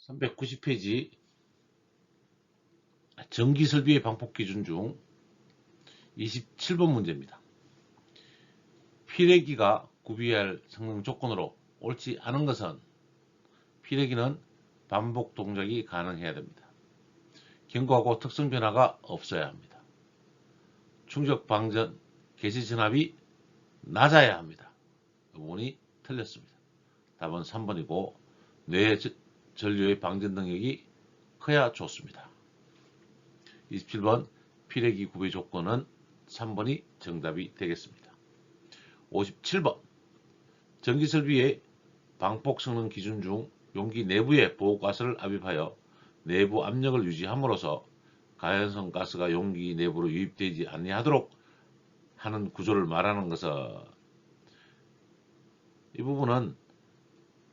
390페이지 전기설비의 방폭 기준 중 27번 문제입니다. 피레기가 구비할 성능 조건으로 옳지 않은 것은 피레기는 반복 동작이 가능해야 됩니다. 견고하고 특성 변화가 없어야 합니다. 충격 방전 개시 전압이 낮아야 합니다. 이 부분이 틀렸습니다. 답은 3번이고 뇌 전류의 방전 능력이 커야 좋습니다. 27번 피레기 구비 조건은 3번이 정답이 되겠습니다. 57번 전기설비의 방폭 성능 기준 중 용기 내부에 보호가스를 압입하여 내부 압력을 유지함으로써 가연성 가스가 용기 내부로 유입되지 아니하도록 하는 구조를 말하는 것은, 이 부분은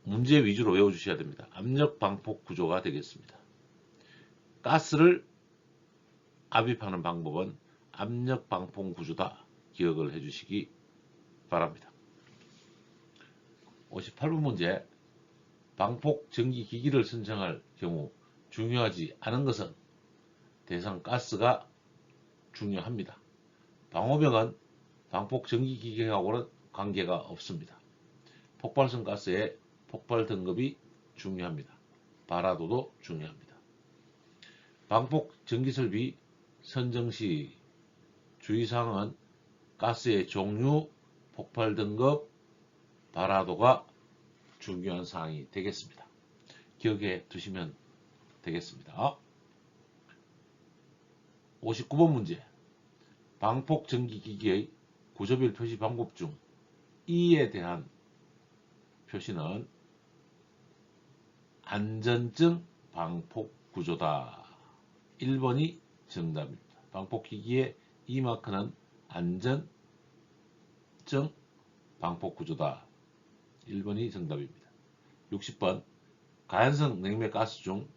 문제 위주로 외워주셔야 됩니다. 압력 방폭 구조가 되겠습니다. 가스를 압입하는 방법은 압력 방폭 구조다. 기억을 해주시기 바랍니다. 58번 문제. 방폭 전기 기기를 선정할 경우 중요하지 않은 것은 대상 가스가 중요합니다. 방호벽은 방폭 전기 기기하고는 관계가 없습니다. 폭발성 가스의 폭발 등급이 중요합니다. 발화도도 중요합니다. 방폭 전기설비 선정 시 주의사항은 가스의 종류, 폭발 등급, 발화도가 중요한 사항이 되겠습니다. 기억해 두시면 되겠습니다. 59번 문제. 방폭 전기기기의 구조별 표시 방법 중 E에 대한 표시는 안전증 방폭 구조다. 1번이 정답입니다. 방폭기기의 E 마크는 안전증 방폭 구조다. 1번이 정답입니다. 60번 가연성 냉매 가스 중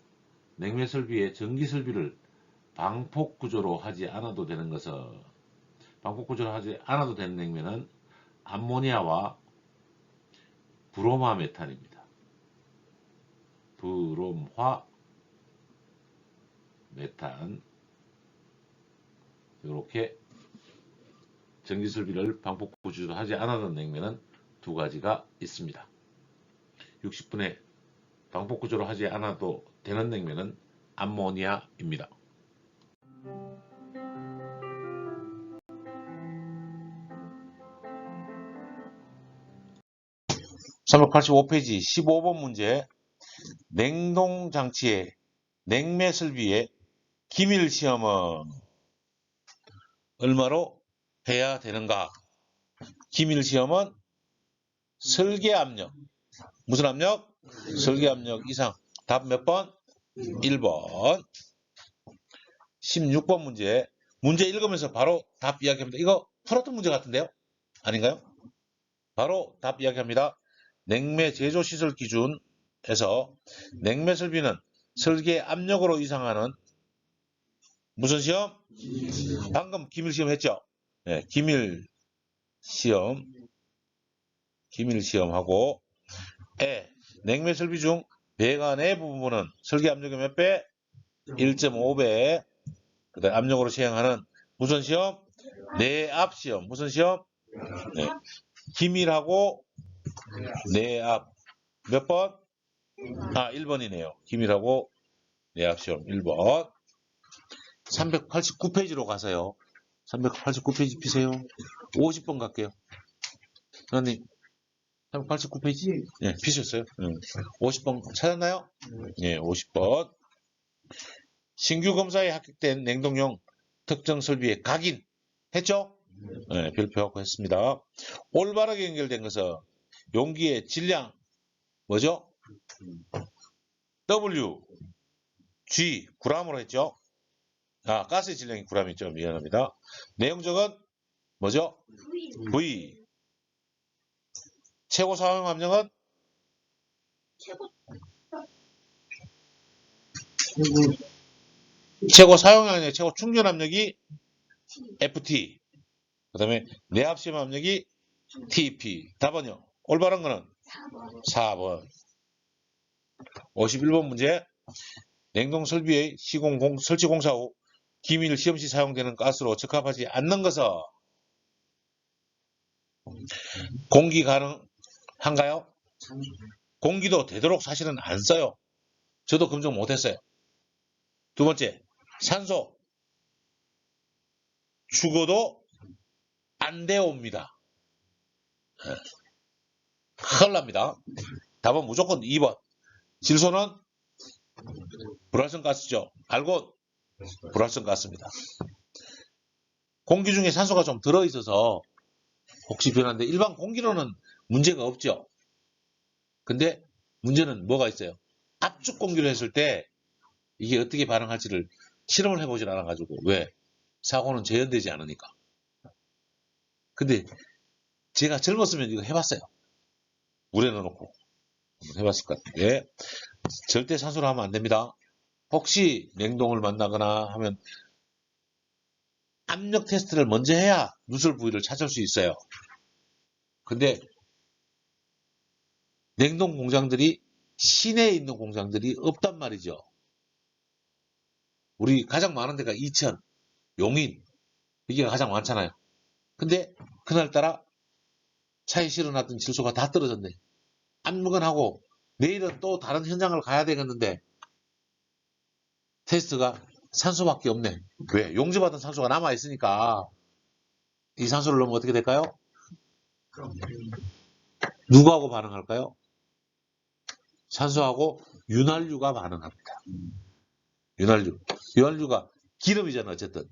냉매 설비의 전기 설비를 방폭 구조로 하지 않아도 되는 것은, 방폭 구조로 하지 않아도 되는 냉매는 암모니아와 브로마 메탄입니다. 브롬화 메탄. 이렇게 전기설비를 방폭 구조로 하지 않아도 되는 냉매는 두 가지가 있습니다. 60번에 방폭 구조로 하지 않아도 되는 냉매는 암모니아입니다. 385페이지 15번 문제. 냉동장치의 냉매 설비의 기밀 시험은 얼마로 해야 되는가? 기밀 시험은 설계 압력. 무슨 압력? 설계 압력 이상. 답 몇 번? 1번. 16번 문제. 문제 읽으면서 바로 답 이야기합니다. 이거 풀었던 문제 같은데요? 아닌가요? 바로 답 이야기합니다. 냉매 제조 시설 기준에서 냉매 설비는 설계 압력으로 이상하는 무슨 시험? 방금 기밀 시험 했죠? 네, 기밀 시험하고 냉매 설비 중 배관 내 부분은 설계 압력의 몇 배? 1.5배. 그다음 압력으로 시행하는 무슨 시험? 내압 시험. 무슨 시험? 네. 기밀하고 내압 몇 번? 1번이네요. 기밀하고 내압 시험 1번. 389페이지로 가서요. 389페이지 피세요. 50번 갈게요. 선생님 389페이지? 네, 피셨어요. 50번 찾았나요? 네, 50번. 신규 검사에 합격된 냉동용 특정 설비의 각인 했죠? 네, 별표하고 했습니다. 올바르게 연결된 것은 용기의 질량 뭐죠? W, G, g으로 했죠? 가스의 질량이 g이죠. 미안합니다. 내용적은 뭐죠? V. 최고 사용 압력은? 최고 사용 압력, 최고 충전 압력이 FT. 그 다음에 내압 시험 압력이 TP. 답은요? 올바른 거는 4번. 51번 문제. 냉동 설비의 설치 공사 후 기밀 시험 시 사용되는 가스로 적합하지 않는 것은 공기 가능한가요? 공기도 되도록 사실은 안 써요. 저도 검증 못했어요. 두 번째, 산소 죽어도 안 데웁니다. 큰일 납니다. 답은 무조건 2번. 질소는 불활성 가스죠. 알고 불활성 가스입니다. 공기 중에 산소가 좀 들어있어서 혹시 변하는데 일반 공기로는 문제가 없죠. 근데 문제는 뭐가 있어요? 압축 공기로 했을 때 이게 어떻게 반응할지를 실험을 해보질 않아가지고. 왜? 사고는 재현되지 않으니까. 근데 제가 젊었으면 이거 해봤어요. 물에 넣어놓고 해봤을 것 같은데 절대 산소로 하면 안 됩니다. 혹시 냉동을 만나거나 하면 압력 테스트를 먼저 해야 누설 부위를 찾을 수 있어요. 근데 냉동 공장들이 시내에 있는 공장들이 없단 말이죠. 우리 가장 많은 데가 이천, 용인 이게 가장 많잖아요. 근데 그날따라 차에 실어놨던 질소가 다 떨어졌네. 안무건하고 내일은 또 다른 현장을 가야 되겠는데 테스트가 산소밖에 없네. 왜? 용접받은 산소가 남아있으니까 이 산소를 넣으면 어떻게 될까요? 누구하고 반응할까요? 산소하고 윤활유가 반응합니다. 윤활유. 윤활유가 기름이잖아 어쨌든.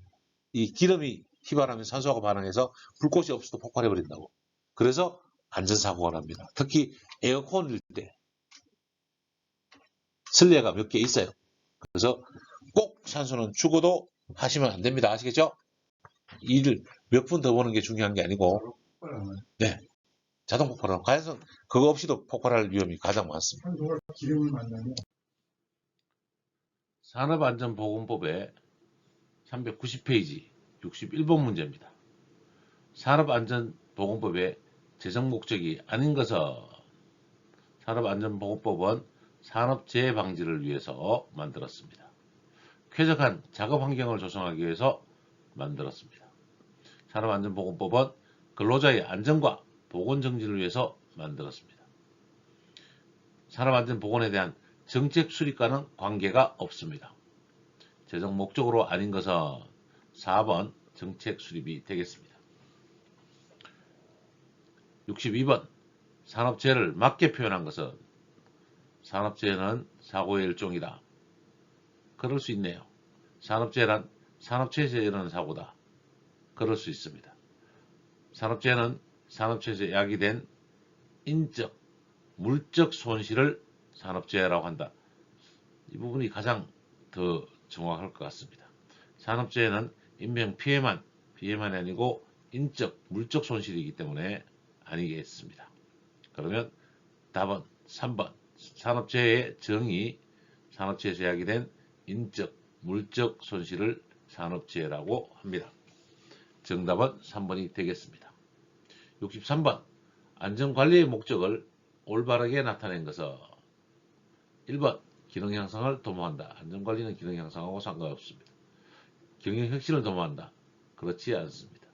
이 기름이 휘발하면 산소하고 반응해서 불꽃이 없어도 폭발해버린다고. 그래서 안전사고가 납니다. 특히 에어컨일 때 슬레가 몇 개 있어요. 그래서 꼭 산소는 죽어도 하시면 안 됩니다. 아시겠죠? 일을 몇 분 더 보는 게 중요한 게 아니고, 네, 자동 폭발은 가연성 그거 없이도 폭발할 위험이 가장 많습니다. 산업안전보건법의 390페이지 61번 문제입니다. 산업안전보건법의 제정 목적이 아닌 것은 산업안전보건법은 산업재해 방지를 위해서 만들었습니다. 쾌적한 작업 환경을 조성하기 위해서 만들었습니다. 산업안전보건법은 근로자의 안전과 보건 정지를 위해서 만들었습니다. 산업안전보건에 대한 정책 수립과는 관계가 없습니다. 제정 목적으로 아닌 것은 4번 정책 수립이 되겠습니다. 62번 산업재해를 맞게 표현한 것은 산업재해는 사고의 일종이다. 그럴 수 있네요. 산업재해란 산업체에서 일어나는 사고다. 그럴 수 있습니다. 산업재해는 산업체에서 야기된 인적, 물적 손실을 산업재해라고 한다. 이 부분이 가장 더 정확할 것 같습니다. 산업재해는 인명 피해만이 아니고 인적, 물적 손실이기 때문에 아니겠습니다. 그러면 답은 3번 산업재해의 정의, 산업재해에서 야기된 인적, 물적 손실을 산업재해라고 합니다. 정답은 3번이 되겠습니다. 63번 안전관리의 목적을 올바르게 나타낸 것은 1번 기능 향상을 도모한다. 안전관리는 기능 향상하고 상관없습니다. 경영 혁신을 도모한다. 그렇지 않습니다.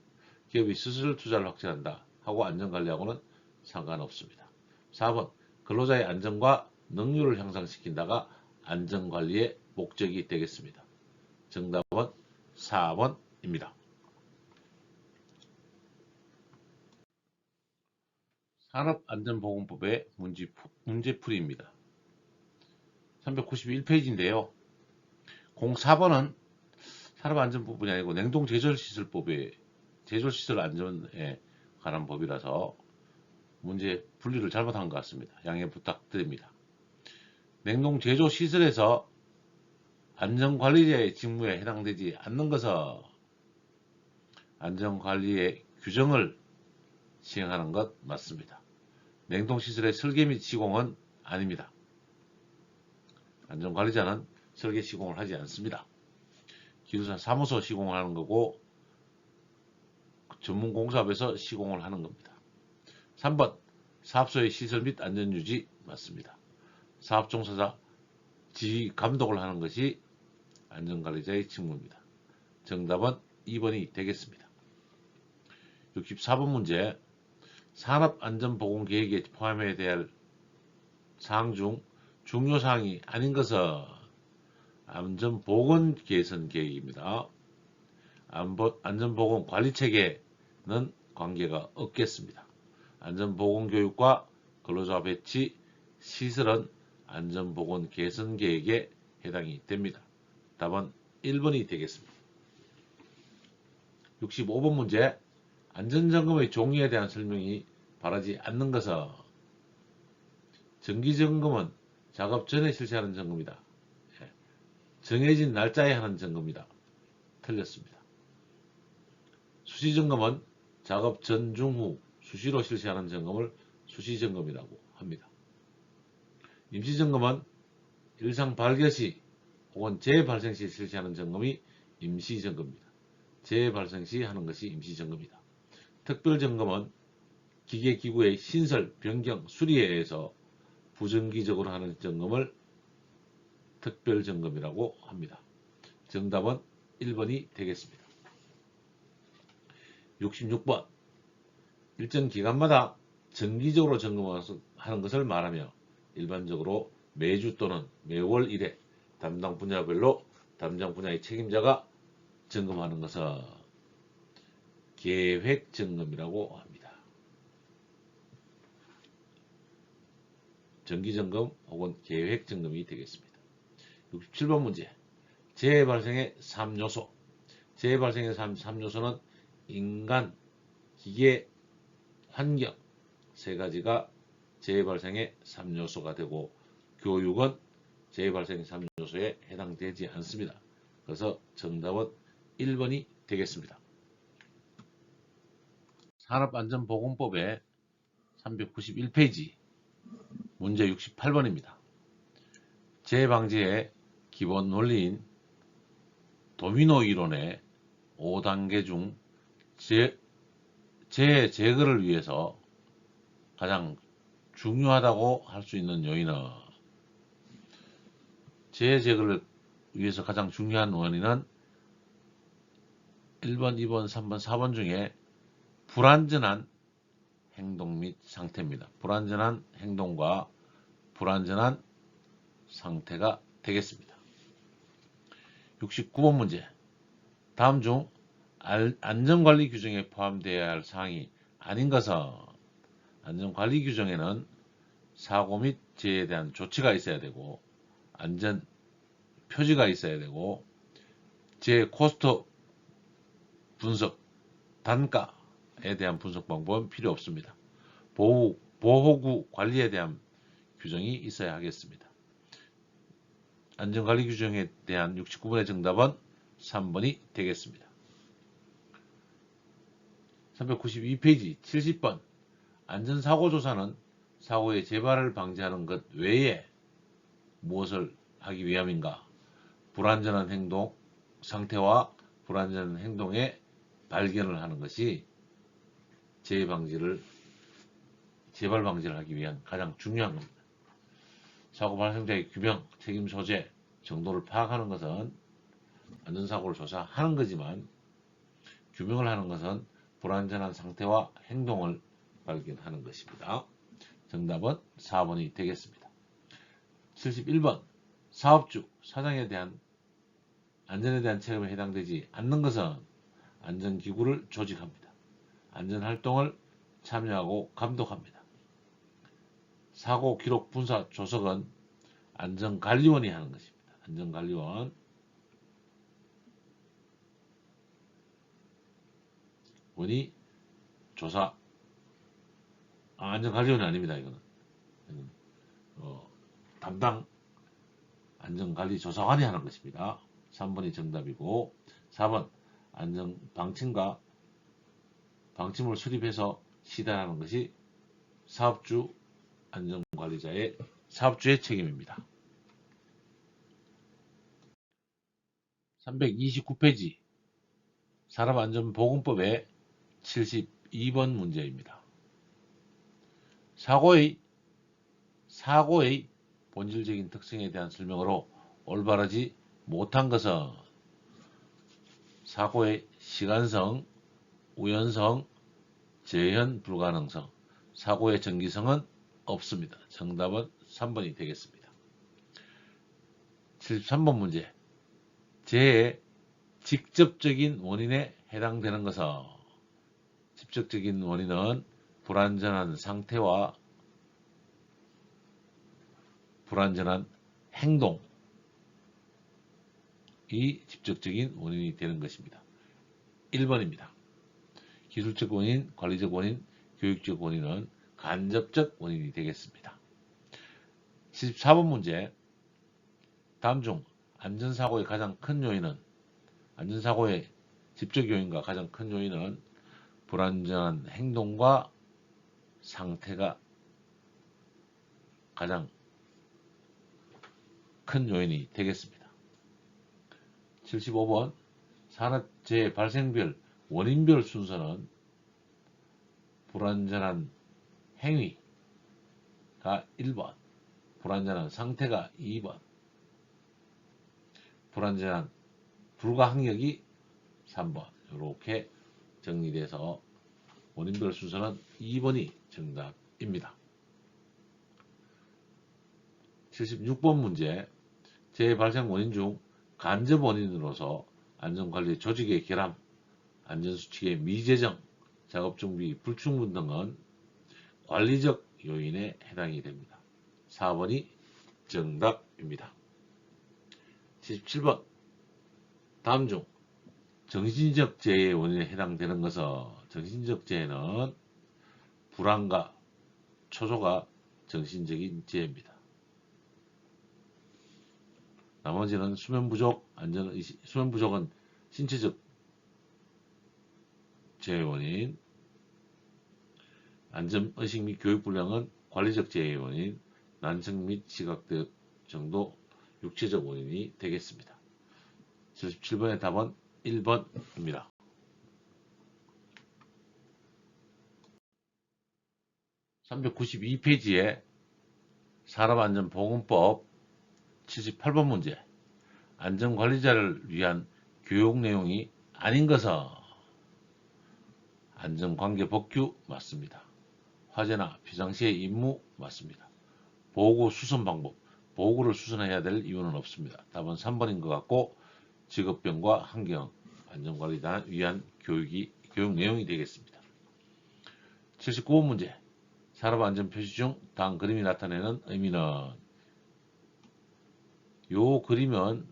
기업이 스스로 투자를 확진한다 하고 안전관리하고는 상관없습니다. 4번 근로자의 안전과 능률을 향상시킨다가 안전관리의 목적이 되겠습니다. 정답은 4번입니다. 산업안전보건법의 문제풀이입니다. 391페이지인데요. 04번은 산업안전부분이 아니고 냉동제설시설법의 제조시설 안전에 관한 법이라서 문제 분리를 잘못한 것 같습니다. 양해 부탁드립니다. 냉동제조시설에서 안전관리자의 직무에 해당되지 않는 것은 안전관리의 규정을 시행하는 것 맞습니다. 냉동시설의 설계 및 시공은 아닙니다. 안전관리자는 설계 시공을 하지 않습니다. 기술사 사무소 시공을 하는 거고 전문공사업에서 시공을 하는 겁니다. 3번 사업소의 시설 및 안전유지 맞습니다. 사업 종사자 감독을 하는 것이 안전관리자의 직무입니다. 정답은 2번이 되겠습니다. 64번 문제. 산업안전보건계획에 포함해야 될 사항 중 중요사항이 아닌 것은 안전보건 개선 계획입니다. 안전보건 관리체계는 관계가 없겠습니다. 안전보건교육과 근로자 배치, 시설은 안전보건 개선 계획에 해당이 됩니다. 답은 1번이 되겠습니다. 65번 문제. 안전점검의 종류에 대한 설명이 바라지 않는 것은 정기점검은 작업 전에 실시하는 점검이다. 정해진 날짜에 하는 점검이다. 틀렸습니다. 수시점검은 작업 전, 중, 후 수시로 실시하는 점검을 수시점검이라고 합니다. 임시점검은 일상 발견 시 혹은 재발생 시 실시하는 점검이 임시점검입니다. 재발생 시 하는 것이 임시점검이다. 특별점검은 기계기구의 신설, 변경, 수리에 의해서 부정기적으로 하는 점검을 특별점검이라고 합니다. 정답은 1번이 되겠습니다. 66번. 일정 기간마다 정기적으로 점검하는 것을 말하며 일반적으로 매주 또는 매월 1회 담당 분야별로 담당 분야의 책임자가 점검하는 것은 계획점검이라고 합니다. 정기점검 혹은 계획점검이 되겠습니다. 67번 문제. 재해 발생의 3요소. 재해 발생의 3요소는 인간, 기계, 환경 세 가지가 재해 발생의 3요소가 되고 교육은 재해 발생의 3요소에 해당되지 않습니다. 그래서 정답은 1번이 되겠습니다. 산업안전보건법의 391페이지 문제 68번입니다. 재해 방지의 기본 원리인 도미노 이론의 5단계 중 재해 제거를 위해서 가장 중요하다고 할 수 있는 요인은 재해 제거를 위해서 가장 중요한 원인은 1번, 2번, 3번, 4번 중에 불안전한 행동 및 상태입니다. 불안전한 행동과 불안전한 상태가 되겠습니다. 69번 문제. 다음 중 안전관리 규정에 포함되어야 할 사항이 아닌 것은 안전관리 규정에는 사고 및 재해에 대한 조치가 있어야 되고 안전 표지가 있어야 되고 재해 코스트 분석, 단가에 대한 분석 방법은 필요 없습니다. 보호구 관리에 대한 규정이 있어야 하겠습니다. 안전관리 규정에 대한 69번의 정답은 3번이 되겠습니다. 392페이지 70번. 안전사고조사는 사고의 재발을 방지하는 것 외에 무엇을 하기 위함인가? 불안전한 행동, 상태와 불안전한 행동의 발견을 하는 것이 재발 방지를 하기 위한 가장 중요한 겁니다. 사고 발생자의 규명, 책임 소재 정도를 파악하는 것은 안전사고를 조사하는 거지만 규명을 하는 것은 불안전한 상태와 행동을 발견하는 것입니다. 정답은 4번이 되겠습니다. 71번. 사업주, 사장에 대한 안전에 대한 책임에 해당되지 않는 것은 안전기구를 조직합니다. 안전활동을 참여하고 감독합니다. 사고 기록 분사 조석은 안전관리원이 하는 것입니다. 안전관리원. 원이 조사. 안전관리원이 아닙니다. 이거는 담당 안전관리조사관이 하는 것입니다. 3번이 정답이고 4번 안전방침과 방침을 수립해서 시달하는 것이 사업주 안전관리자의 사업주의 책임입니다. 329페이지 산업안전보건법의 72번 문제입니다. 사고의 본질적인 특성에 대한 설명으로 올바르지 못한 것은 사고의 시간성, 우연성, 재현 불가능성, 사고의 정기성은 없습니다. 정답은 3번이 되겠습니다. 73번 문제. 재해의 직접적인 원인에 해당되는 것은 직접적인 원인은 불완전한 상태와 불완전한 행동이 직접적인 원인이 되는 것입니다. 1번입니다. 기술적 원인, 관리적 원인, 교육적 원인은 간접적 원인이 되겠습니다. 74번 문제. 다음 중 안전사고의 가장 큰 요인은 안전사고의 직접 요인과 가장 큰 요인은 불완전한 행동과 상태가 가장 큰 요인이 되겠습니다. 75번 산업재해 발생별 원인별 순서는 불완전한 행위가 1번, 불완전한 상태가 2번, 불완전한 불가항력이 3번. 이렇게 정리돼서 원인별 순서는 2번이 정답입니다. 76번 문제. 재해 발생 원인 중 간접 원인으로서 안전관리 조직의 결함, 안전수칙의 미제정, 작업준비 불충분 등은 관리적 요인에 해당이 됩니다. 4번이 정답입니다. 77번. 다음 중 정신적 재해의 원인에 해당되는 것은 정신적 재해는 불안과 초조가 정신적인 재해입니다. 나머지는 수면 부족은 신체적 재해 원인, 안전의식 및 교육불량은 관리적 재해 원인, 난청 및 시각적 정도 육체적 원인이 되겠습니다. 77번의 답은 1번입니다. 392페이지에 산업안전보건법 78번 문제. 안전관리자를 위한 교육 내용이 아닌 것은 안전관계법규 맞습니다. 화재나 비상시의 임무 맞습니다. 보고 수선 방법, 보고를 수선해야 될 이유는 없습니다. 답은 3번인 것 같고 직업병과 환경, 안전관리자 위한 교육 내용이 되겠습니다. 79번 문제. 산업안전표시 중 다음 그림이 나타내는 의미는 요 그림은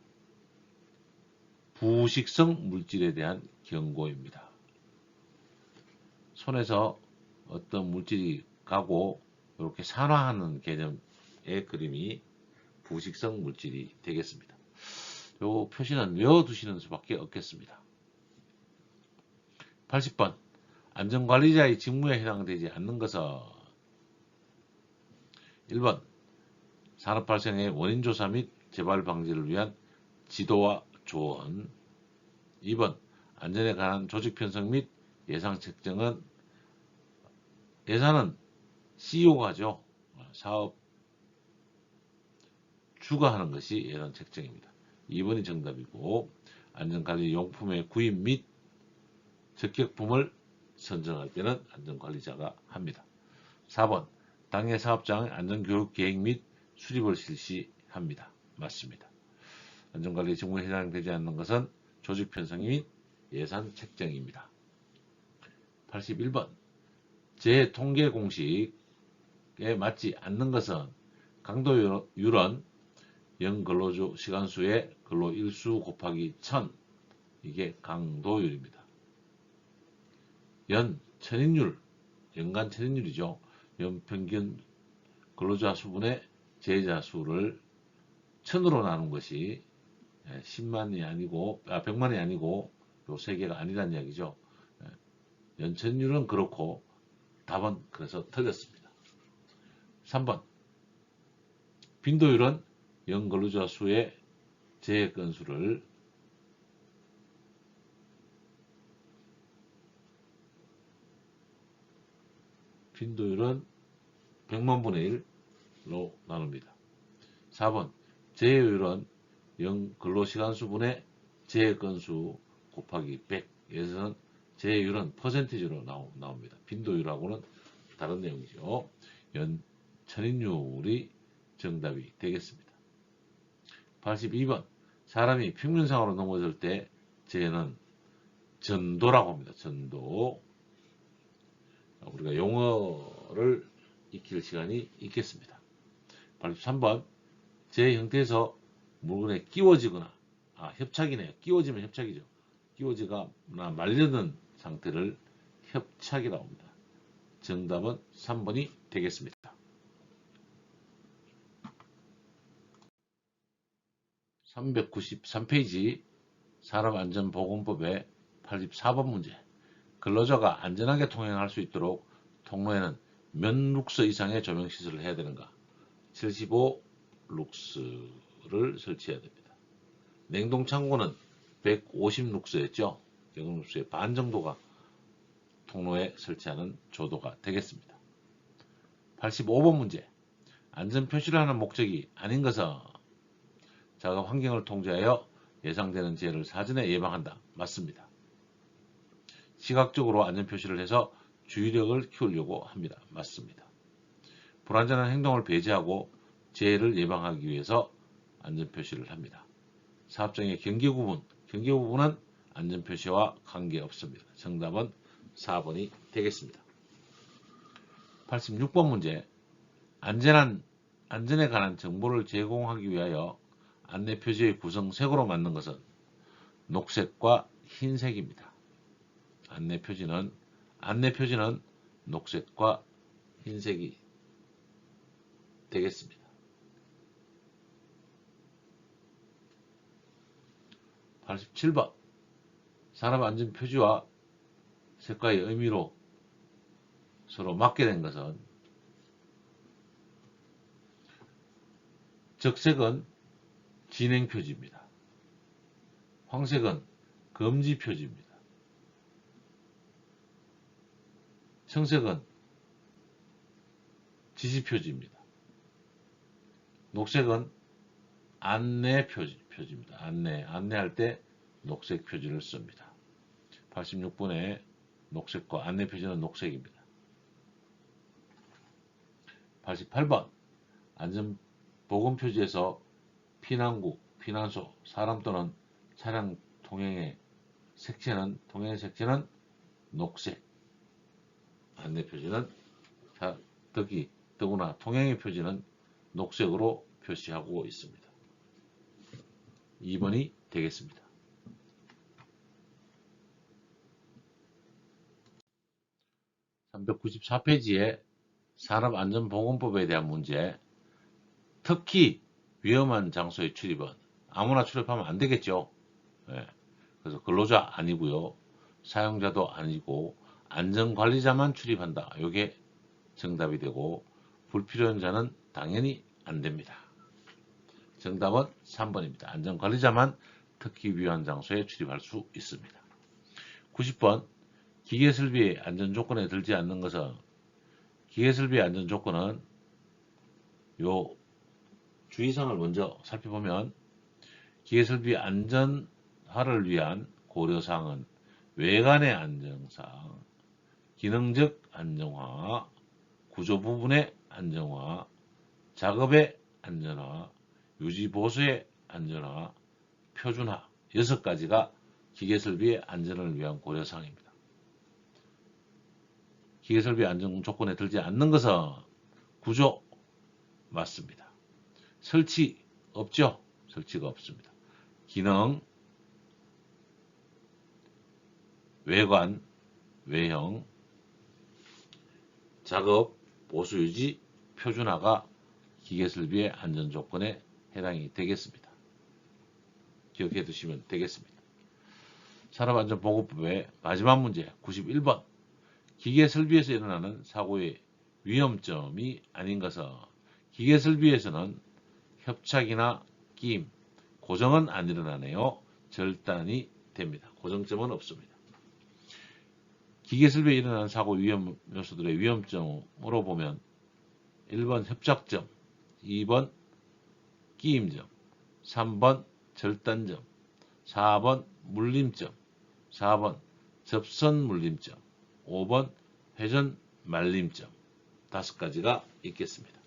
부식성 물질에 대한 경고입니다. 손에서 어떤 물질이 가고 이렇게 산화하는 개념의 그림이 부식성 물질이 되겠습니다. 요 표시는 외워두시는 수밖에 없겠습니다. 80번. 안전관리자의 직무에 해당되지 않는 것은 1번. 산업 발생의 원인 조사 및 재발 방지를 위한 지도와 조언. 2번. 안전에 관한 조직 편성 및 예산 책정은 예산은 CEO가 하죠. 사업 주가 하는 것이 예산 책정입니다. 2번이 정답이고 안전관리 용품의 구입 및 적격품을 선정할 때는 안전관리자가 합니다. 4번. 당해 사업장의 안전교육 계획 및 수립을 실시합니다. 맞습니다. 안전관리 직무에 해당되지 않는 것은 조직 편성 및 예산 책정입니다. 81번. 재해 통계 공식에 맞지 않는 것은 강도율은 연근로주 시간수의 근로 일수 곱하기 1000, 이게 강도율입니다. 천인율, 연간 천인율이죠. 연평균 근로자 수분의 재해자 수를 1000으로 나눈 것이 10만이 아니고 100만이 아니고 요 세 개가 아니란 이야기죠. 연천율은 그렇고 답은 그래서 틀렸습니다. 3번. 빈도율은 연근로자 수의 재해 건수를 빈도율은 100만 분의 1로 나눕니다. 4번 재해율은 근로시간수분의 재해건수 곱하기 100에서는 재해율은 퍼센티지로 나옵니다. 빈도율하고는 다른 내용이죠. 천인율이 정답이 되겠습니다. 82번 사람이 평균상으로 넘어질 때 재해는 전도라고 합니다. 전도. 우리가 용어를 익힐 시간이 있겠습니다. 83번 재 형태에서 물건에 끼워지거나 협착이네요. 끼워지면 협착이죠. 끼워지거나 말려든 상태를 협착이라고 합니다. 정답은 3번이 되겠습니다. 393페이지 산업안전보건법의 84번 문제. 근로자가 안전하게 통행할 수 있도록 통로에는 몇 룩스 이상의 조명시설을 해야 되는가? 75룩스를 설치해야 됩니다. 냉동창고는 150룩스였죠. 150룩스의 반 정도가 통로에 설치하는 조도가 되겠습니다. 85번 문제. 안전표시를 하는 목적이 아닌 것은 작업 환경을 통제하여 예상되는 재해를 사전에 예방한다. 맞습니다. 시각적으로 안전표시를 해서 주의력을 키우려고 합니다. 맞습니다. 불안전한 행동을 배제하고 재해를 예방하기 위해서 안전표시를 합니다. 사업장의 경계구분은 안전표시와 관계없습니다. 정답은 4번이 되겠습니다. 86번 문제. 안전에 관한 정보를 제공하기 위하여 안내표지의 구성색으로 만든 것은 녹색과 흰색입니다. 안내표지는 녹색과 흰색이 되겠습니다. 87번 산업안전표지와 색과의 의미로 서로 맞게 된 것은 적색은 진행표지입니다. 황색은 금지표지입니다. 청색은 지시표지입니다. 녹색은 안내표지입니다. 안내할 때 녹색 표지를 씁니다. 86번에 녹색과 안내표지는 녹색입니다. 88번 안전보건표지에서 피난국, 피난소, 사람 또는 차량 통행의 색채는 녹색. 안내표지는 더구나 통행의 표지는 녹색으로 표시하고 있습니다. 2번이 되겠습니다. 394페이지에 산업안전보건법에 대한 문제. 특히 위험한 장소에 출입은 아무나 출입하면 안 되겠죠. 네. 그래서 근로자 아니고요. 사용자도 아니고 안전관리자만 출입한다. 이게 정답이 되고 불필요한 자는 당연히 안 됩니다. 정답은 3번입니다. 안전관리자만 특히 위험한 장소에 출입할 수 있습니다. 90번 기계설비의 안전조건에 들지 않는 것은 기계설비의 안전조건은 요 주의사항을 먼저 살펴보면 기계설비 안전화를 위한 고려사항은 외관의 안정상, 기능적 안정화, 구조 부분의 안정화, 작업의 안전화, 유지보수의 안전화, 표준화 6가지가 기계설비의 안전을 위한 고려사항입니다. 기계설비 안전 조건에 들지 않는 것은 구조 맞습니다. 설치 없죠? 설치가 없습니다. 기능, 외관, 외형, 작업, 보수 유지, 표준화가 기계설비의 안전조건에 해당이 되겠습니다. 기억해 두시면 되겠습니다. 산업안전보건법의 마지막 문제 91번 기계설비에서 일어나는 사고의 위험점이 아닌 것은 기계설비에서는 협착이나 끼임, 고정은 안 일어나네요. 절단이 됩니다. 고정점은 없습니다. 기계설비에 일어나는 사고 위험 요소들의 위험점으로 보면 1번 협착점, 2번 끼임점, 3번 절단점, 4번 물림점, 4번 접선 물림점, 5번 회전 말림점. 5가지가 있겠습니다.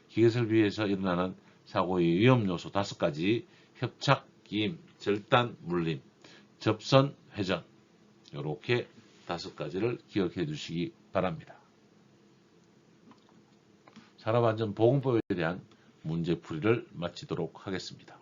기계설비에서 일어나는 사고의 위험 요소 5가지, 협착, 끼임, 절단, 물림, 접선, 회전, 이렇게 5가지를 기억해 두시기 바랍니다. 산업안전보건법에 대한 문제풀이를 마치도록 하겠습니다.